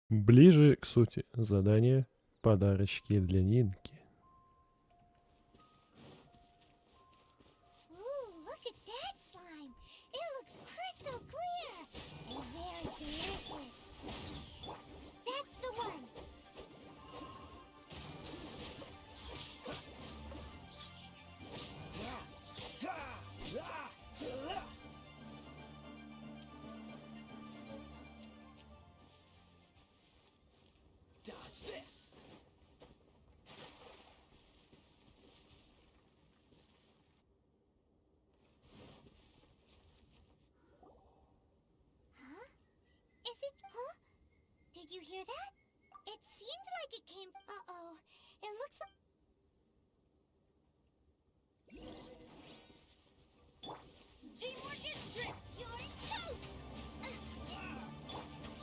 Ближе к сути. Задание «Подарочки для Нинки». Ooh, look at that slime. It looks crystal clear and very delicious. That's the one. Dodge this. Huh? Is it? Huh? Did you hear that? It seemed like it came. Uh-oh. It looks like. Teamwork is trick. You're toast.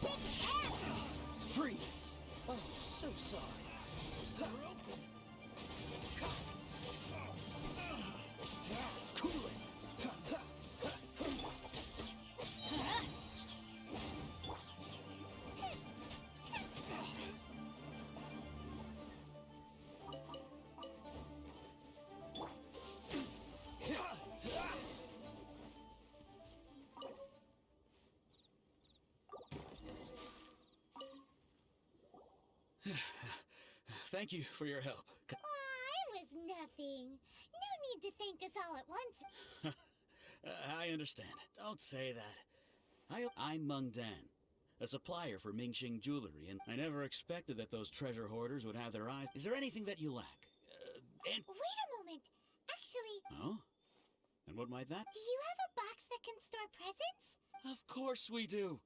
Shake ass. Freeze. Oh, so sorry. Cool it. Thank you for your help. Aw, it was nothing. No need to thank us all at once. I understand. Don't say that. I'm Meng Dan, a supplier for Mingxing Jewelry, and I never expected that those treasure hoarders would have their eyes. Is there anything that you lack? And Wait a moment. Actually, oh, and what might that? do you have a box that can store presents? Of course we do.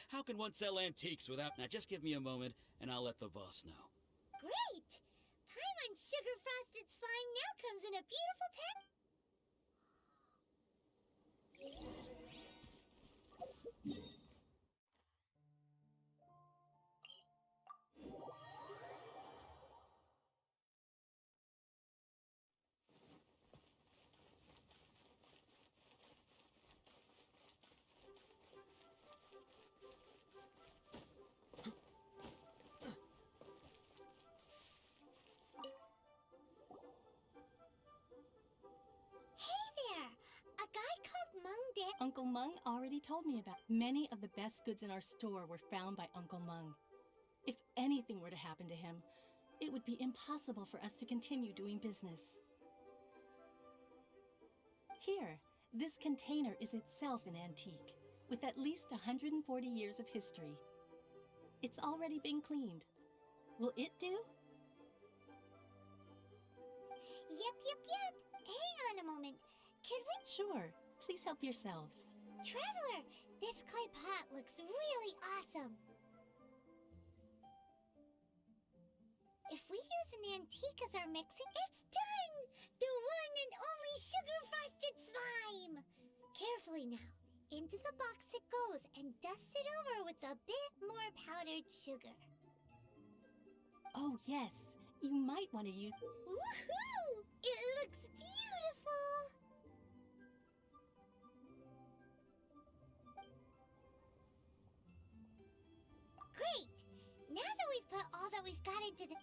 How can one sell antiques without? Now just give me a moment, and I'll let the boss know. Great! Paimon sugar frosted slime now comes in a beautiful pack. Hey there! A guy called Mung Dan. Uncle Mung already told me about. Many of the best goods in our store were found by Uncle Mung. If anything were to happen to him, it would be impossible for us to continue doing business. Here, this container is itself an antique, with at least 140 years of history. It's already been cleaned. Will it do? Yep. Hang on a moment. Could we... Sure, please help yourselves. Traveler, this clay pot looks really awesome. If we use an antique as our mixing, it's done! The one and only sugar frosted slime! Carefully now. Into the box it goes and dust it over with a bit more powdered sugar. Oh yes, you might want to use... Woohoo! It looks beautiful! Great! Now that we've put all that we've got into the...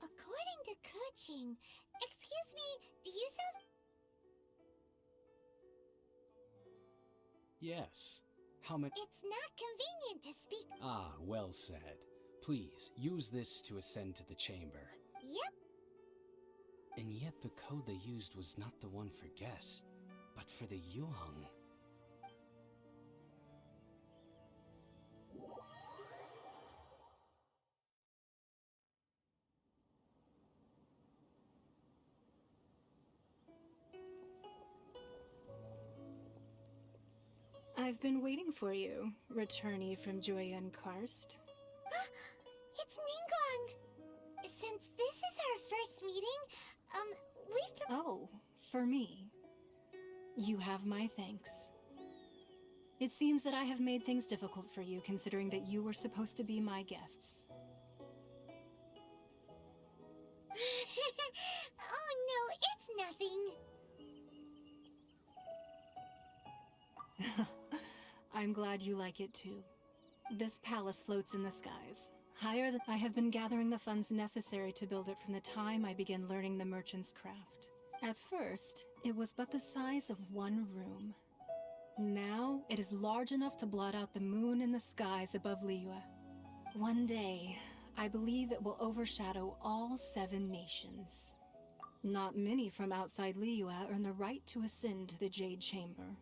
According to Kuching, excuse me, do you sell... Yes. How many? It's not convenient to speak... Ah, well said. Please, use this to ascend to the chamber. Yep. And yet the code they used was not the one for guests, but for the Yuheng. I've been waiting for you, returnee from Joyun Karst. It's Ningguang! Since this is our first meeting, we've been... Oh, for me. You have my thanks. It seems that I have made things difficult for you, considering that you were supposed to be my guests. Oh no, it's nothing. I'm glad you like it too. This palace floats in the skies. Higher than I have been gathering the funds necessary to build it from the time I began learning the merchant's craft. At first, it was but the size of one room. Now, it is large enough to blot out the moon in the skies above Liyue. One day, I believe it will overshadow all 7 nations. Not many from outside Liyue earn the right to ascend to the Jade Chamber.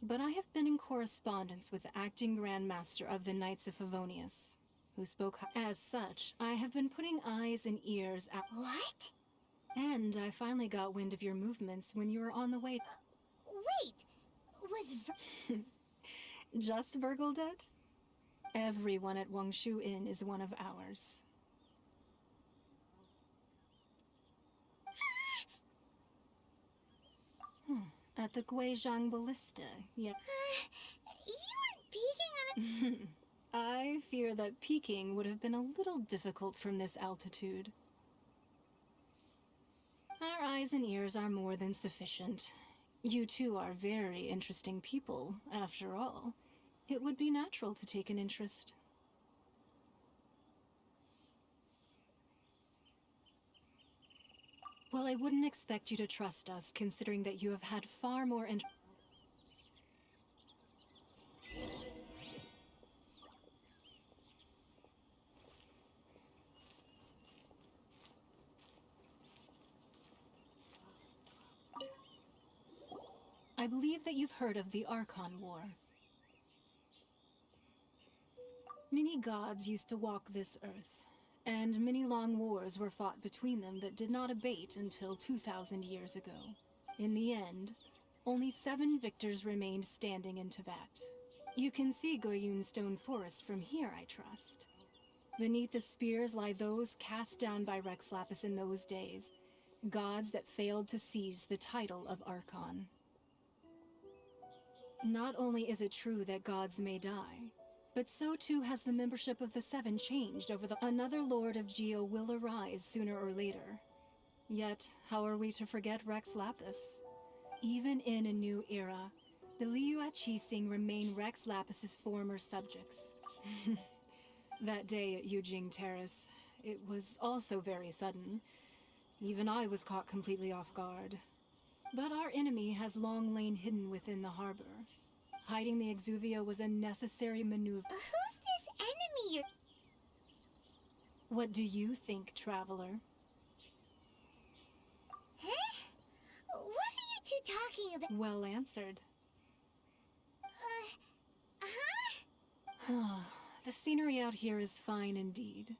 But I have been in correspondence with the acting Grandmaster of the Knights of Favonius, who spoke. As such, I have been putting eyes and ears out. What? And I finally got wind of your movements when you were on the way. Wait! Was Just Virgildet? Everyone at Wangshu Inn is one of ours. At the Guizhang Ballista, yep. you weren't peeking on a... I fear that peeking would have been a little difficult from this altitude. Our eyes and ears are more than sufficient. You two are very interesting people, after all. It would be natural to take an interest. Well, I wouldn't expect you to trust us, considering that you have had far more I believe that you've heard of the Archon War. Many gods used to walk this earth, and many long wars were fought between them that did not abate until 2,000 years ago. In the end, only 7 victors remained standing in Teyvat. You can see Goyun Stone Forest from here, I trust. Beneath the spears lie those cast down by Rex Lapis in those days, gods that failed to seize the title of Archon. Not only is it true that gods may die, but so too has the membership of the 7 changed over the... Another Lord of Geo will arise sooner or later. Yet, how are we to forget Rex Lapis? Even in a new era, the Liyue Qixing remain Rex Lapis's former subjects. That day at Yujing Terrace, it was also very sudden. Even I was caught completely off guard. But our enemy has long lain hidden within the harbor. Hiding the Exuvia was a necessary maneuver. Who's this enemy you're... What do you think, traveler? Huh? What are you two talking about? Well answered. Huh? The scenery out here is fine indeed.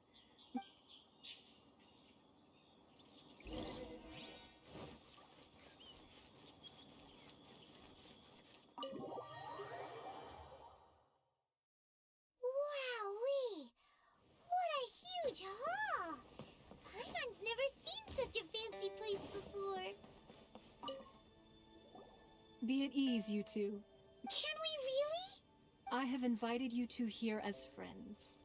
Wowee! What a huge hall! Paimon's never seen such a fancy place before. Be at ease, you two. Can we really? I have invited you two here as friends.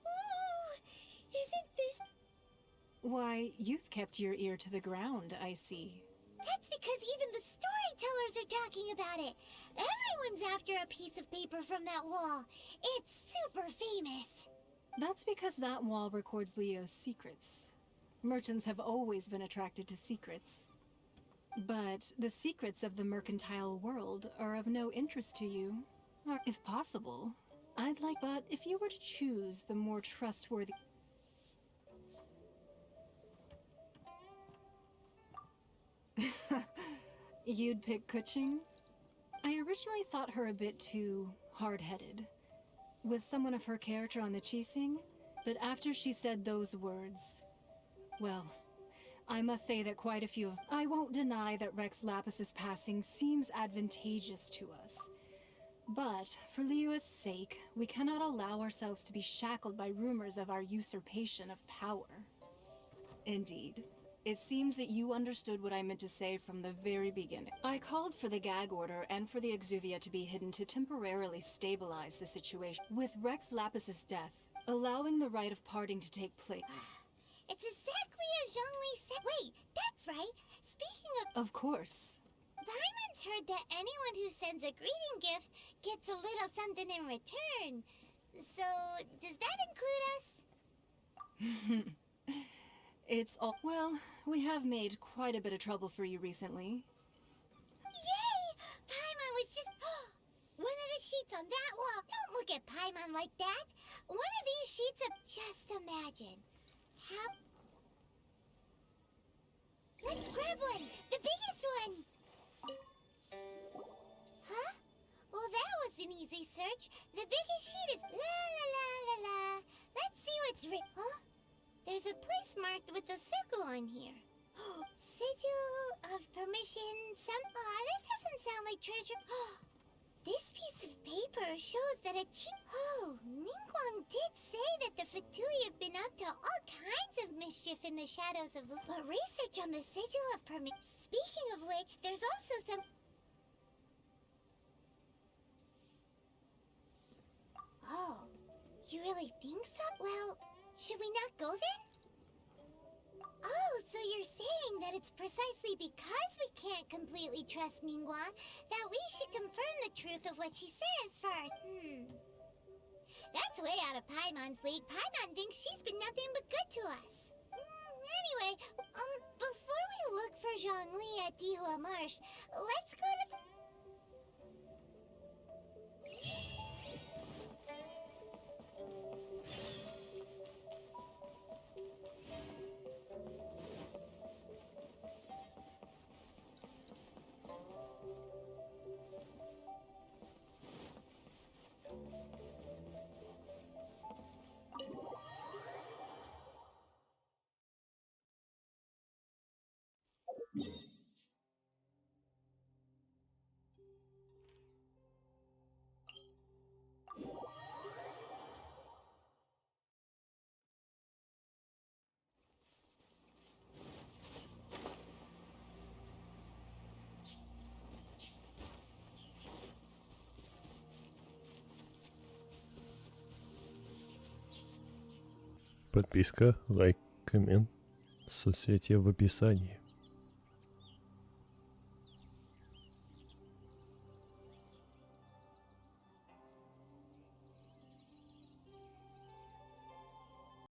Ooh! Isn't this... Why, you've kept your ear to the ground, I see. That's because even the storytellers are talking about it. Everyone's after a piece of paper from that wall. It's super famous. That's because that wall records Leo's secrets. Merchants have always been attracted to secrets. But the secrets of the mercantile world are of no interest to you. Or, if possible, I'd like... But if you were to choose the more trustworthy... You'd pick Kuching? I originally thought her a bit too hard-headed, with someone of her character on the Qixing, but after she said those words, well, I must say that quite a few of... I won't deny that Rex Lapis's passing seems advantageous to us. But, for Liyue's sake, we cannot allow ourselves to be shackled by rumors of our usurpation of power. Indeed. It seems that you understood what I meant to say from the very beginning. I called for the gag order and for the Exuvia to be hidden to temporarily stabilize the situation. With Rex Lapis's death, allowing the rite of parting to take place... It's exactly as Zhongli said. Wait, that's right. Speaking Of course. Paimon's heard that anyone who sends a greeting gift gets a little something in return. So, does that include us? It's all... Well, we have made quite a bit of trouble for you recently. Yay! Paimon was just... One of the sheets on that wall. Don't look at Paimon like that. One of these sheets of... Just imagine. How... Let's grab one! The biggest one! Huh? Well, that was an easy search. The biggest sheet is... La la la la la. Let's see what's written. Huh? There's a place marked with a circle on here. Sigil of permission, that doesn't sound like treasure. This piece of paper shows that a Ningguang did say that the Fatui have been up to all kinds of mischief in the shadows of... But research on the Sigil of permission... Speaking of which, there's also some... Oh, you really think so? Well, should we not go then? Oh, so you're saying that it's precisely because we can't completely trust Ningguang that we should confirm the truth of what she says first. That's way out of Paimon's league. Paimon thinks she's been nothing but good to us. Anyway, before we look for Zhongli at Dihua Marsh, let's go to the... Подписка, лайк, коммент, соцсети в описании.